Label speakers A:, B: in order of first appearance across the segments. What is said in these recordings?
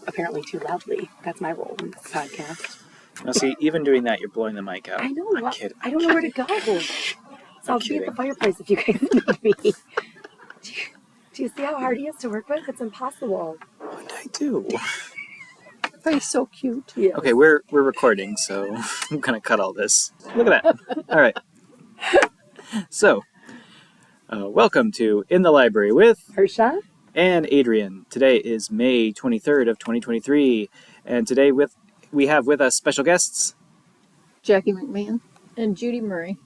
A: apparently too loudly. That's my role in this podcast.
B: Now, see, even doing that, you're blowing the mic out.
A: I know.
B: I'm kidding.
A: I don't know where to go. So I'll be at the fireplace if you guys need me. Do you see how hard he is to work with? It's impossible.
B: What did I do?
A: Oh, he's so cute. Yes.
B: Okay, we're recording, so I'm gonna cut all this. Look at that. All right. So, welcome to In the Library with
A: Marsha
B: and Adrian. Today is May 23rd of 2023, and today we have with us special guests
C: Jackie McMahon and Judy Murray.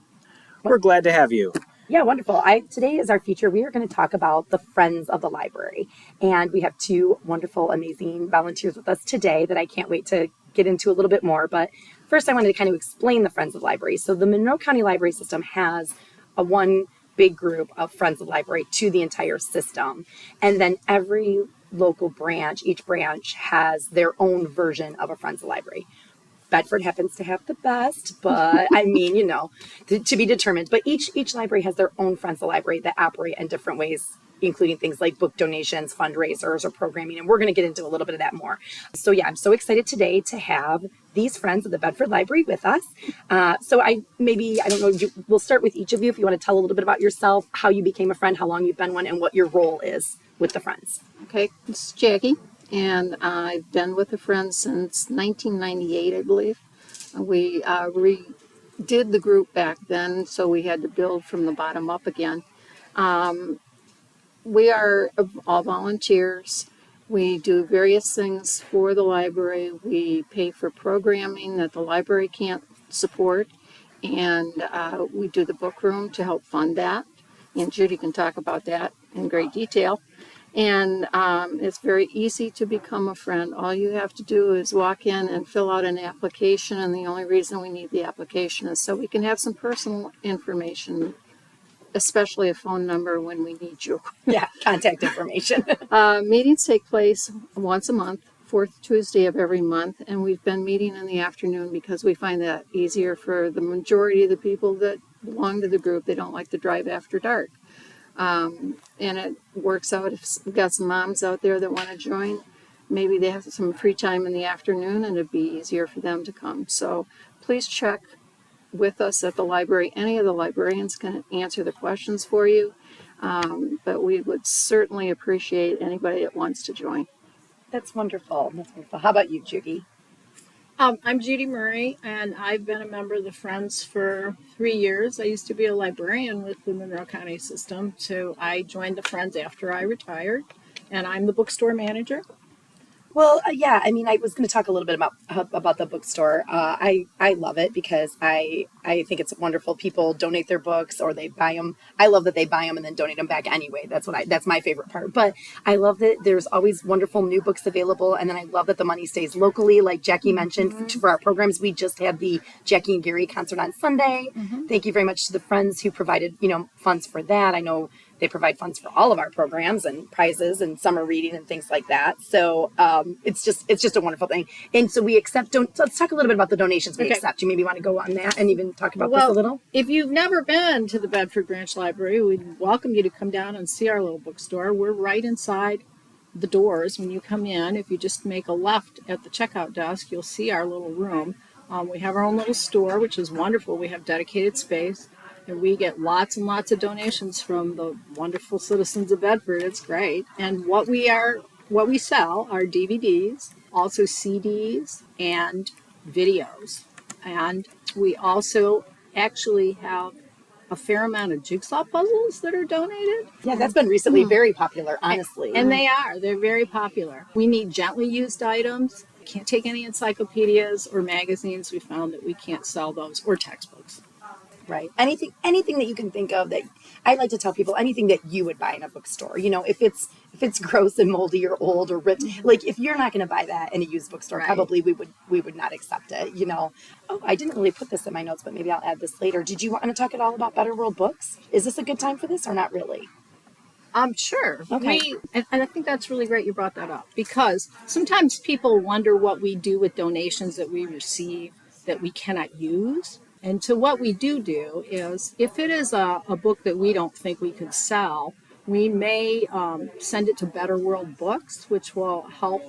B: We're glad to have you.
A: Yeah, wonderful. Today is our feature. We are going to talk about the Friends of the Library. And we have two wonderful, amazing volunteers with us today that I can't wait to get into a little bit more. But first, I wanted to kind of explain the Friends of the Library. So the Monroe County Library System has one big group of Friends of the Library to the entire system. And then every local branch, each branch has their own version of a Friends of the Library. Bedford happens to have the best, but I mean, to be determined. But each library has their own Friends of the Library that operate in different ways, including things like book donations, fundraisers, or programming. And we're going to get into a little bit of that more. So yeah, I'm so excited today to have these friends of the Bedford Library with us. We'll start with each of you if you want to tell a little bit about yourself, how you became a friend, how long you've been one, and what your role is with the Friends.
C: Okay, this is Jackie. And I've been with the Friends since 1998, I believe. We redid the group back then, so we had to build from the bottom up again. We are all volunteers. We do various things for the library. We pay for programming that the library can't support. And we do the book room to help fund that. And Judy can talk about that in great detail. And it's very easy to become a friend. All you have to do is walk in and fill out an application, and the only reason we need the application is so we can have some personal information, especially a phone number when we need you.
A: Yeah, contact information.
C: Meetings take place once a month, fourth Tuesday of every month, and we've been meeting in the afternoon because we find that easier for the majority of the people that belong to the group. They don't like to drive after dark. And it works out if we've got some moms out there that want to join. Maybe they have some free time in the afternoon and it'd be easier for them to come. So please check with us at the library. Any of the librarians can answer the questions for you. But we would certainly appreciate anybody that wants to join.
A: That's wonderful. How about you, Judy?
D: I'm Judy Murray, and I've been a member of the Friends for 3 years. I used to be a librarian with the Monroe County System, so I joined the Friends after I retired, and I'm the bookstore manager.
A: Well, I was going to talk a little bit about the bookstore. I love it because I think it's wonderful. People donate their books or they buy them. I love that they buy them and then donate them back anyway. That's my favorite part. But I love that there's always wonderful new books available. And then I love that the money stays locally. Like Jackie mentioned, for our programs, we just had the Jackie and Gary concert on Sunday. Mm-hmm. Thank you very much to the Friends who provided, funds for that. I know they provide funds for all of our programs and prizes and summer reading and things like that. So it's just a wonderful thing. And so we accept. Let's talk a little bit about the donations we accept. You maybe want to go on that and even talk about this a little.
D: If you've never been to the Bedford Branch Library, we'd welcome you to come down and see our little bookstore. We're right inside the doors when you come in. If you just make a left at the checkout desk, you'll see our little room. We have our own little store, which is wonderful. We have dedicated space. And we get lots and lots of donations from the wonderful citizens of Bedford. It's great. And what we sell are DVDs, also CDs, and videos. And we also actually have a fair amount of jigsaw puzzles that are donated.
A: Yeah, that's been recently very popular, honestly.
D: And they're very popular. We need gently used items. We can't take any encyclopedias or magazines. We found that we can't sell those, or textbooks.
A: Right. Anything that you can think of that I like to tell people, anything that you would buy in a bookstore. If it's gross and moldy or old or ripped, like if you're not going to buy that in a used bookstore, right, probably we would not accept it. Oh, I didn't really put this in my notes, but maybe I'll add this later. Did you want to talk at all about Better World Books? Is this a good time for this or not really?
D: Sure.
A: Okay.
D: And I think that's really great you brought that up, because sometimes people wonder what we do with donations that we receive that we cannot use. And so what we do is, if it is a book that we don't think we could sell, we may send it to Better World Books, which will help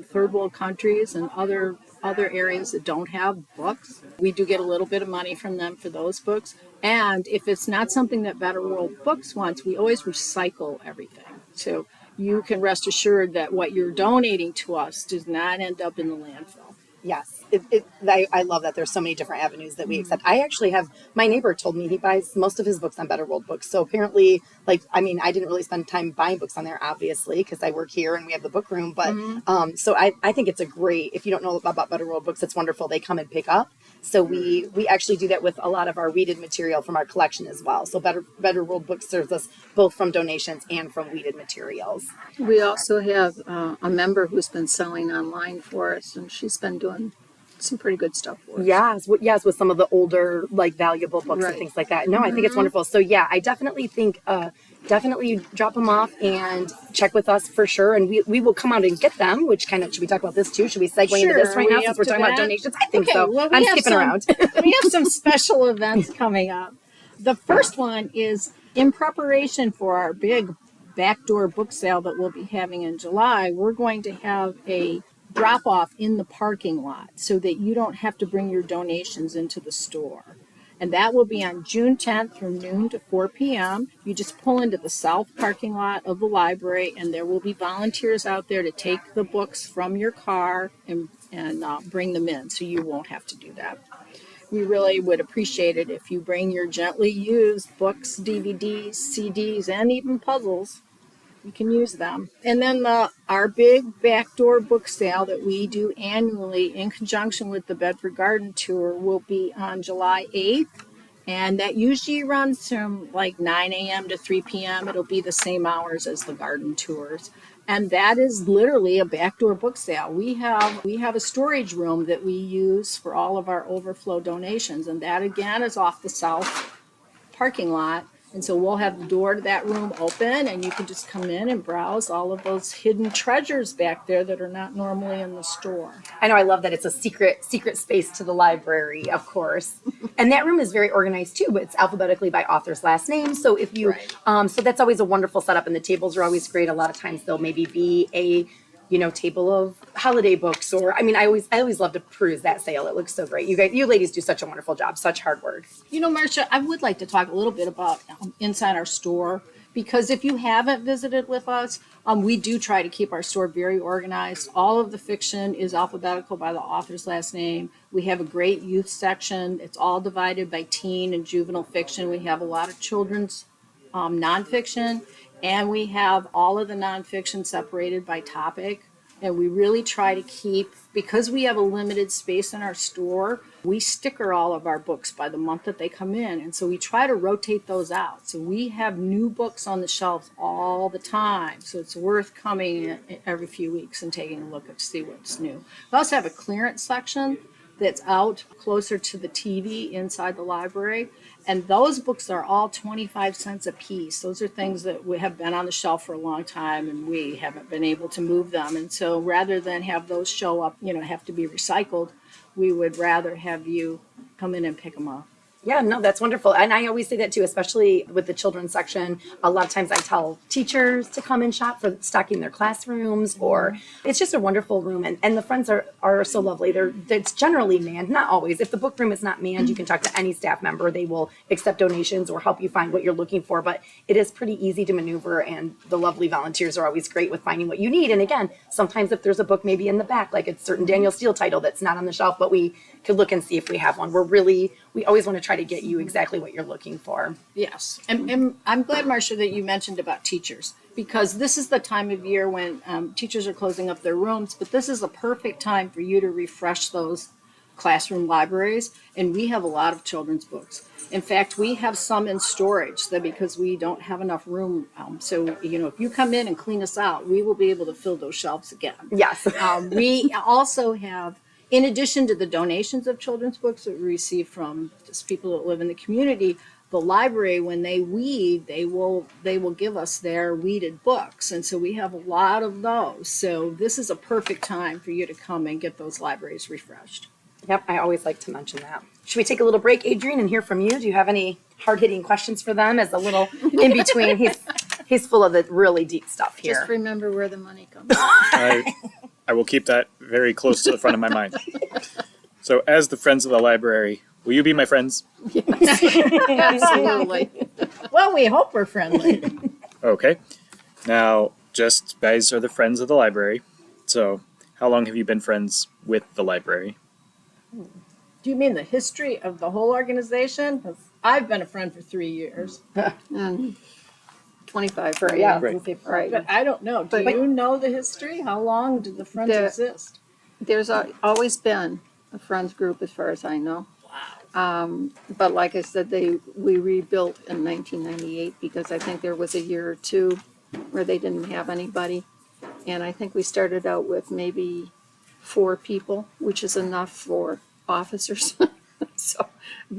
D: third world countries and other areas that don't have books. We do get a little bit of money from them for those books. And if it's not something that Better World Books wants, we always recycle everything. So you can rest assured that what you're donating to us does not end up in the landfill.
A: Yes, I love that there's so many different avenues that we accept. I actually have, my neighbor told me he buys most of his books on Better World Books. So apparently, I didn't really spend time buying books on there, obviously, because I work here and we have the book room. But so I think it's a great, if you don't know about Better World Books, it's wonderful. They come and pick up. So we actually do that with a lot of our weeded material from our collection as well. So Better World Books serves us both from donations and from weeded materials.
C: We also have a member who's been selling online for us, and she's been doing some pretty good stuff for us.
A: Yes, with some of the older, valuable books and things like that. No, I think it's wonderful. So yeah, I definitely think, definitely drop them off and check with us for sure. And we will come out and get them, which should we talk about this too? Should we segue into this right now since we're talking about donations? I think so.
D: Well,
A: I'm skipping around.
D: We have some special events coming up. The first one is in preparation for our big backdoor book sale that we'll be having in July. We're going to have a drop off in the parking lot so that you don't have to bring your donations into the store. And that will be on June 10th from noon to 4 p.m. You just pull into the south parking lot of the library, and there will be volunteers out there to take the books from your car and bring them in, so you won't have to do that. We really would appreciate it if you bring your gently used books, DVDs, CDs, and even puzzles. You can use them. And then our big backdoor book sale that we do annually in conjunction with the Bedford Garden Tour will be on July 8th. And that usually runs from 9 a.m. to 3 p.m. It'll be the same hours as the garden tours. And that is literally a backdoor book sale. We have a storage room that we use for all of our overflow donations. And that, again, is off the south parking lot. And so we'll have the door to that room open, and you can just come in and browse all of those hidden treasures back there that are not normally in the store.
A: I know, I love that it's a secret space to the library, of course. And that room is very organized too, but it's alphabetically by author's last name. So if you, so that's always a wonderful setup, and the tables are always great. A lot of times there'll maybe be a table of holiday books, or I always love to peruse that sale. It looks so great. You ladies do such a wonderful job, such hard work.
D: Marsha, I would like to talk a little bit about inside our store, because if you haven't visited with us, we do try to keep our store very organized. All of the fiction is alphabetical by the author's last name. We have a great youth section. It's all divided by teen and juvenile fiction. We have a lot of children's nonfiction. And we have all of the nonfiction separated by topic. And we really try to keep, because we have a limited space in our store, we sticker all of our books by the month that they come in. And so we try to rotate those out. So we have new books on the shelves all the time. So it's worth coming every few weeks and taking a look to see what's new. We also have a clearance section that's out closer to the TV inside the library. And those books are all 25 cents a piece. Those are things that we have been on the shelf for a long time, and we haven't been able to move them. And so rather than have those show up, have to be recycled, we would rather have you come in and pick them up.
A: Yeah, no, that's wonderful. And I always say that too, especially with the children's section. A lot of times I tell teachers to come and shop for stocking their classrooms, or it's just a wonderful room. And the friends are so lovely. It's generally manned, not always. If the book room is not manned, you can talk to any staff member. They will accept donations or help you find what you're looking for. But it is pretty easy to maneuver, and the lovely volunteers are always great with finding what you need. And again, sometimes if there's a book maybe in the back, like a certain Daniel Steele title that's not on the shelf, but we could look and see if we have one. We always want to try to get you exactly what you're looking for.
D: Yes. And I'm glad, Marsha, that you mentioned about teachers, because this is the time of year when teachers are closing up their rooms, but this is a perfect time for you to refresh those classroom libraries. And we have a lot of children's books. In fact, we have some in storage because we don't have enough room. So, if you come in and clean us out, we will be able to fill those shelves again.
A: Yes.
D: We also have, in addition to the donations of children's books that we receive from just people that live in the community, the library, when they weed, they will give us their weeded books. And so we have a lot of those. So this is a perfect time for you to come and get those libraries refreshed.
A: Yep, I always like to mention that. Should we take a little break, Adrian, and hear from you? Do you have any hard-hitting questions for them as a little in between? He's full of the really deep stuff here.
C: Just remember where the money comes.
B: I I will keep that very close to the front of my mind. So, as the friends of the library, will you be my friends?
C: Absolutely.
D: Well, we hope we're friendly.
B: Okay. Now, just guys are the friends of the library. So, how long have you been friends with the library?
D: Do you mean the history of the whole organization? 'Cause I've been a friend for 3 years,
C: And 25
A: For,
C: for
A: yeah,
C: me.
B: Right.
C: Right.
D: but I don't know. Do you know the history? How long did the Friends exist?
C: There's always been a friends group as far as I know.
D: Wow.
C: But like I said, we rebuilt in 1998 because I think there was a year or two where they didn't have anybody. And I think we started out with maybe 4 people, which is enough for officers. So,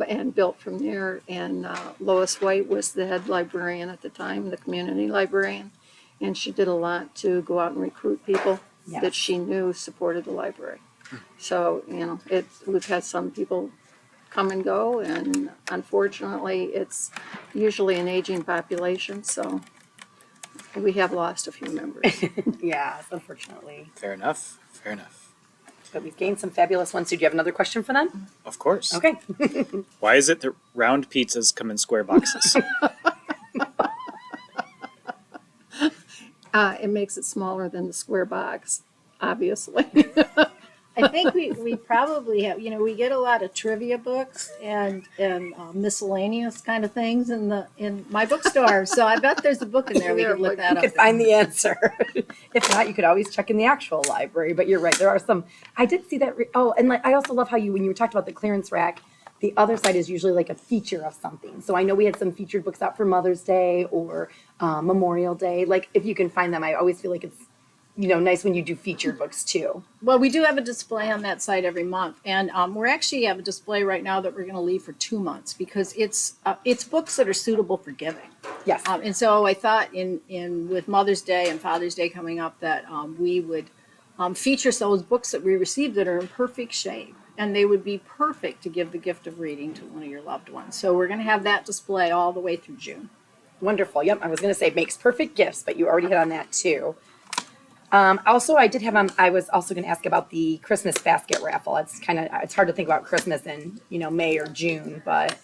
C: and built from there. And Lois White was the head librarian at the time, the community librarian. And she did a lot to go out and recruit people that she knew supported the library. So, we've had some people come and go, and unfortunately, it's usually an aging population, so we have lost a few members.
A: Yes, unfortunately.
B: Fair enough. Fair enough.
A: But we've gained some fabulous ones. So do you have another question for them?
B: Of course.
A: Okay.
B: Why is it that round pizzas come in square boxes?
C: It makes it smaller than the square box, obviously.
D: I think we probably have, we get a lot of trivia books and miscellaneous kind of things in my bookstore. So I bet there's a book in there. We could look that
A: You
D: up.
A: could find the answer. If not, you could always check in the actual library. But you're right. There are some. I did see that. And I also love how when you were talking about the clearance rack, the other side is usually like a feature of something. So I know we had some featured books out for Mother's Day or Memorial Day. Like if you can find them, I always feel like it's nice when you do featured books too.
D: Well, we do have a display on that site every month, and we're actually have a display right now that we're going to leave for 2 months because it's books that are suitable for giving.
A: Yes.
D: And so I thought in with Mother's Day and Father's Day coming up that we would feature those books that we received that are in perfect shape, and they would be perfect to give the gift of reading to one of your loved ones. So we're going to have that display all the way through June.
A: Wonderful. Yep. I was going to say makes perfect gifts, but you already hit on that too. Also, I did have. I was also going to ask about the Christmas basket raffle. It's hard to think about Christmas in May or June, but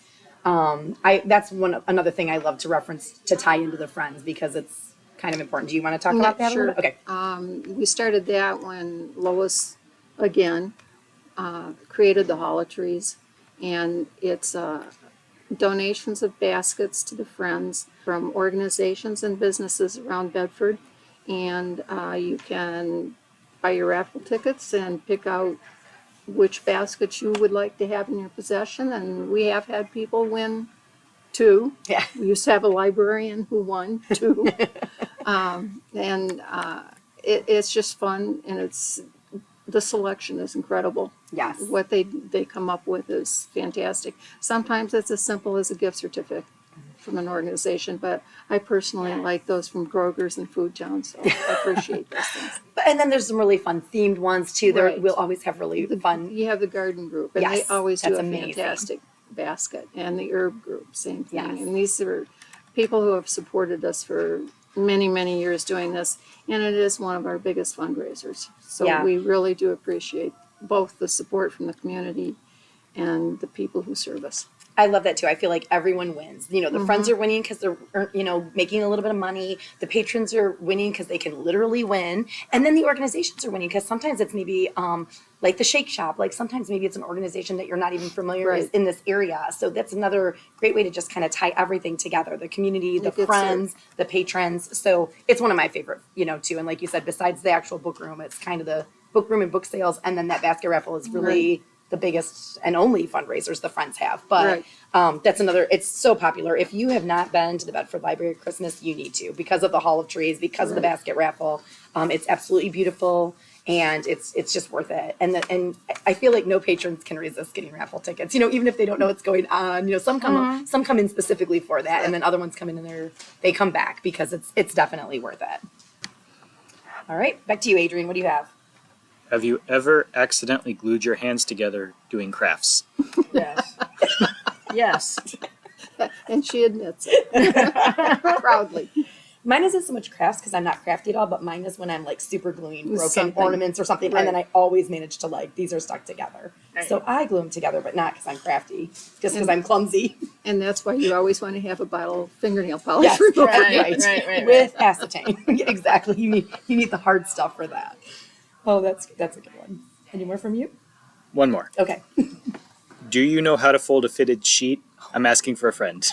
A: that's another thing I love to reference to tie into the Friends because it's kind of important. Do you want to talk about that?
C: Sure.
A: A little bit? Okay.
C: We started that when Lois, again, created the Holotrees, and it's donations of baskets to the Friends from organizations and businesses around Bedford. And you can buy your raffle tickets and pick out which baskets you would like to have in your possession. And we have had people win 2.
A: Yeah.
C: We used to have a librarian who won 2. It's just fun, and the selection is incredible.
A: Yes.
C: What they come up with is fantastic. Sometimes it's as simple as a gift certificate from an organization, but I personally like those from Kroger's and Food Town, so I appreciate those things.
A: And then there's some really fun themed ones too.
C: Right.
A: We'll always have really fun.
C: You have the garden group, and
A: Yes,
C: they always do
A: that's
C: a
A: amazing.
C: fantastic basket, and the herb group, same thing.
A: Yes.
C: And these are people who have supported us for many, many years doing this, and it is one of our biggest fundraisers. So
A: Yeah.
C: we really do appreciate both the support from the community and the people who serve us.
A: I love that too. I feel like everyone wins. The friends are winning because they're, making a little bit of money. The patrons are winning because they can literally win. And then the organizations are winning because sometimes it's maybe like the Shake Shop. Like sometimes maybe it's an organization that you're not even familiar with in this area. So that's another great way to just kind of tie everything together. The community, the friends, the patrons. So it's one of my favorite, too. And like you said, besides the actual book room, it's kind of the book room and book sales. And then that basket raffle is really the biggest and only fundraisers the Friends have. But that's another, it's so popular. If you have not been to the Bedford Library at Christmas, you need to because of the Hall of Trees, because of the basket raffle. It's absolutely beautiful and it's just worth it. And I feel like no patrons can resist getting raffle tickets, even if they don't know what's going on. Some come in specifically for that, and then other ones come in and they come back because it's definitely worth it. All right, back to you, Adrian. What do you have?
B: Have you ever accidentally glued your hands together doing crafts?
D: Yes. Yes.
C: And she admits it proudly.
A: Mine isn't so much crafts because I'm not crafty at all, but mine is when I'm like super gluing broken
C: Something.
A: ornaments or something,
C: Right.
A: and then I always manage to like, these are stuck together.
D: Right.
A: So I glue them together, but not because I'm crafty, just because I'm clumsy.
C: And that's why you always want to have a bottle of fingernail polish
A: Yes,
C: remover.
D: Right.
A: With acetane. Exactly. You need the hard stuff for that. Oh, that's a good one. Any more from you?
B: One more.
A: Okay.
B: Do you know how to fold a fitted sheet? I'm asking for a friend.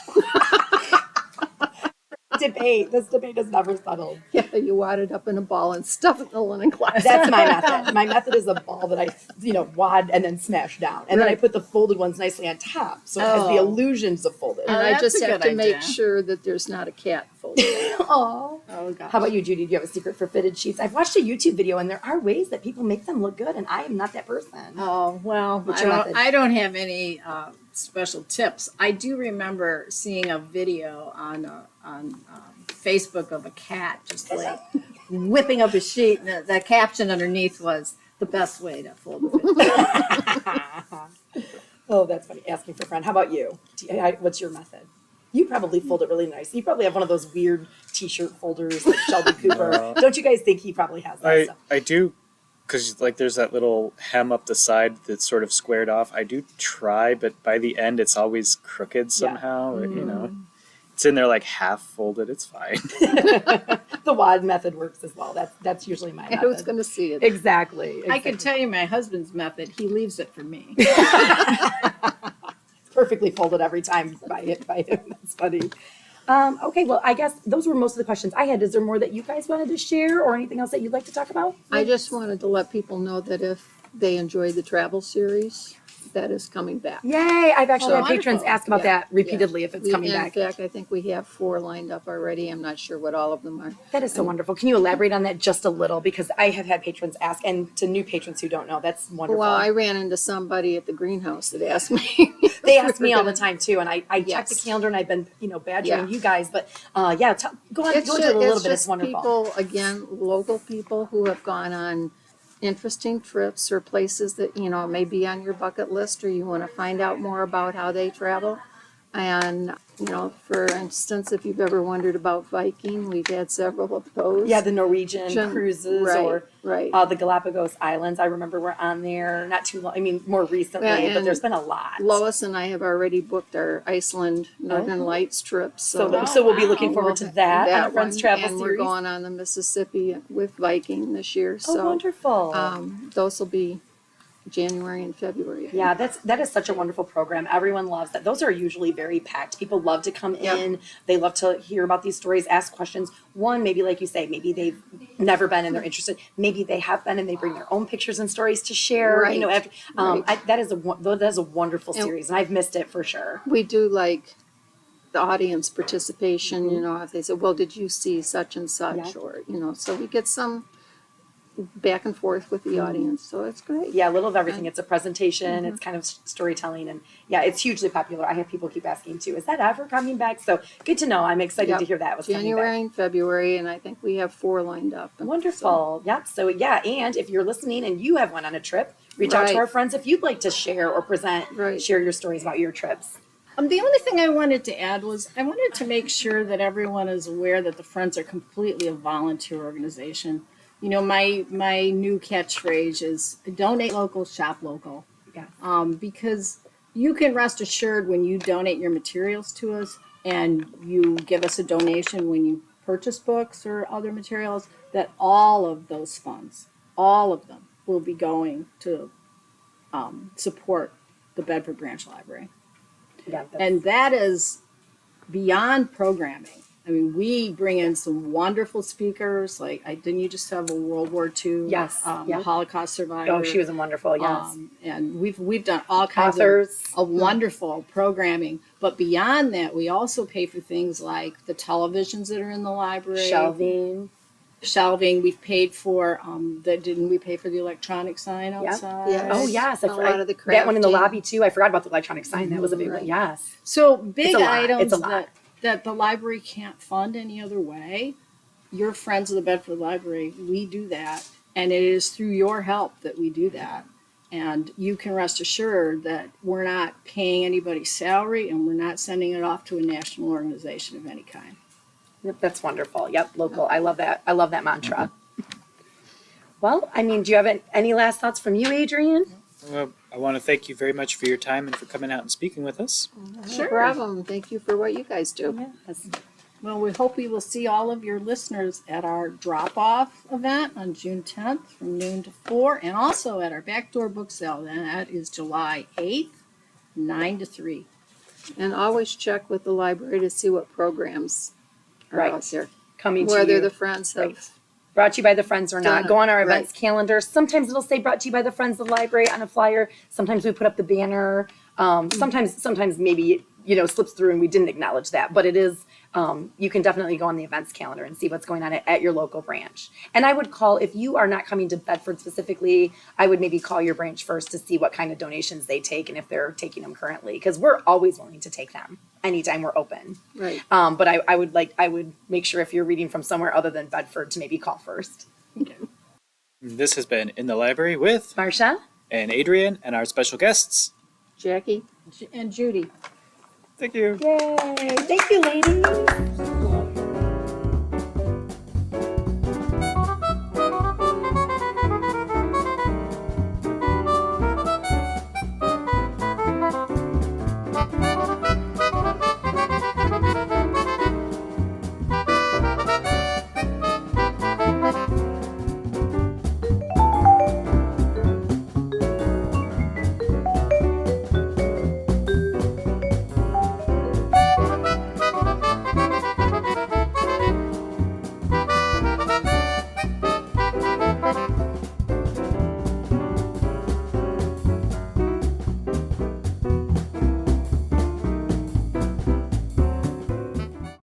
A: This debate is never settled.
C: Yeah, you wad it up in a ball and stuff it in the linen closet.
A: That's my method. My method is a ball that I, wad and then smash down. And then I
C: Right.
A: put the folded ones nicely on top. So it has the illusions of folded.
C: And I
D: that's
C: just
D: a
C: have
D: good
C: to make
D: idea.
C: sure that there's not a cat folded.
A: Oh.
D: Oh, gosh.
A: How about you, Judy? Do you have a secret for fitted sheets? I've watched a YouTube video and there are ways that people make them look good, and I am not that person.
D: Oh, well,
A: What's your method?
D: I don't have any special tips. I do remember seeing a video on Facebook of a cat just like whipping up a sheet, and the caption underneath was the best way to fold it.
A: Oh, that's funny. Asking for a friend. How about you? What's your method? You probably fold it really nice. You probably have one of those weird T-shirt folders like Shelby Cooper. Don't you guys think he probably has that stuff?
B: I do, because like there's that little hem up the side that's sort of squared off. I do try, but by the end it's always crooked somehow. Or, it's in there like half folded. It's fine.
A: The wad method works as well. That's usually my method.
C: I was going to see it.
A: Exactly.
D: I can tell you my husband's method. He leaves it for me.
A: Perfectly folded every time by him. That's funny. Okay, well, I guess those were most of the questions I had. Is there more that you guys wanted to share or anything else that you'd like to talk about?
C: I just wanted to let people know that if they enjoyed the travel series, that is coming back.
A: Yay! I've actually
D: Oh,
A: had patrons
D: wonderful.
A: ask about
C: Yeah,
A: that repeatedly if it's coming back.
C: In fact, I think we have 4 lined up already. I'm not sure what all of them are.
A: That is so wonderful. Can you elaborate on that just a little? Because I have had patrons ask, and to new patrons who don't know, that's wonderful.
C: Well, I ran into somebody at the greenhouse that asked me.
A: They ask me all the time too, and I check the
C: Yes.
A: calendar, and I've been badgering
C: Yeah.
A: you guys. But go into it a little bit. It's
C: Just
A: wonderful.
C: people, again, local people who have gone on interesting trips or places that may be on your bucket list, or you want to find out more about how they travel. And for instance, if you've ever wondered about Viking, we've had several of those.
A: Yeah, the Norwegian cruises or
C: right.
A: the Galapagos Islands. I remember we're on there not too long. I mean, more recently,
C: Yeah,
A: but there's been a lot.
C: Lois and I have already booked our Iceland Northern Lights trip.
A: So we'll be looking forward to that on our Friends
C: one,
A: Travel
C: and
A: Series.
C: we're going on the Mississippi with Viking this year.
A: Oh,
C: So
A: wonderful.
C: those will be January and February.
A: Yeah, that is such a wonderful program. Everyone loves that. Those are usually very packed. People love to come in. They love to hear about these stories, ask questions. One, maybe like you say, maybe they've never been and they're interested. Maybe they have been and they bring their own pictures and stories to share.
C: Right.
A: That is a wonderful series, and I've missed it for sure.
C: We do like the audience participation, if they say, well, did you see such and such?
A: Yeah.
C: Or, so we get some back and forth with the audience. So it's great.
A: Yeah, a little of everything. It's a presentation. It's kind of storytelling, and yeah, it's hugely popular. I have people keep asking too, is that ever coming back? So good to know. I'm excited to hear that was coming back.
C: January and February, and I think we have 4 lined up.
A: Wonderful. Yep. So yeah, and if you're listening and you have went on a trip, reach out to
C: Right.
A: our friends if you'd like to share or present,
C: Right.
A: share your stories about your trips.
D: The only thing I wanted to add was I wanted to make sure that everyone is aware that the Friends are completely a volunteer organization. My new catchphrase is donate local, shop local.
A: Yeah.
D: Because you can rest assured when you donate your materials to us and you give us a donation when you purchase books or other materials, that all of those funds, all of them, will be going to support the Bedford Branch Library.
A: Yeah.
D: And that is beyond programming. I mean, we bring in some wonderful speakers. Like, didn't you just have a World War II
A: Yes. Yeah.
D: Holocaust survivor?
A: Oh, she was wonderful. Yes.
D: And we've done all kinds
A: Authors.
D: of wonderful programming. But beyond that, we also pay for things like the televisions that are in the library, shelving. We've paid for didn't we pay for the electronic sign outside?
C: Yes.
A: Oh yes,
C: A lot of the
A: that one in the
C: crafting.
A: lobby too. I forgot about the electronic sign. That was a big one.
C: Right.
A: Yes.
D: So big
A: It's a lot.
D: items
A: It's a lot.
D: that the library can't fund any other way. You're friends of the Bedford Library. We do that. And it is through your help that we do that. And you can rest assured that we're not paying anybody's salary and we're not sending it off to a national organization of any kind.
A: Yep, that's wonderful. Yep, local. I love that. I love that mantra. Well, I mean, do you have any last thoughts from you, Adrian?
B: Well, I want to thank you very much for your time and for coming out and speaking with us.
C: No problem. Thank you for what you guys do.
A: Yes.
D: Well, we hope we will see all of your listeners at our drop-off event on June 10th from noon to 4, and also at our backdoor book sale. And that is July 8th, 9 to 3.
C: And always check with the library to see what programs are
A: Right.
C: out there.
A: Coming to
C: Whether
A: you.
C: the Friends have
A: Right. Brought to you by the Friends or not. Go on our
C: Right.
A: events calendar. Sometimes it'll say brought to you by the Friends of the Library on a flyer. Sometimes we put up the banner. Sometimes maybe slips through and we didn't acknowledge that. But it is, you can definitely go on the events calendar and see what's going on at your local branch. And I would call, if you are not coming to Bedford specifically, I would maybe call your branch first to see what kind of donations they take and if they're taking them currently. Because we're always willing to take them anytime we're open.
C: Right.
A: But I would make sure if you're reading from somewhere other than Bedford to maybe call first.
B: This has been In the Library with
A: Marsha?
B: and Adrian and our special guests.
C: Jackie?
D: And Judy.
B: Thank you.
A: Yay! Thank you, ladies.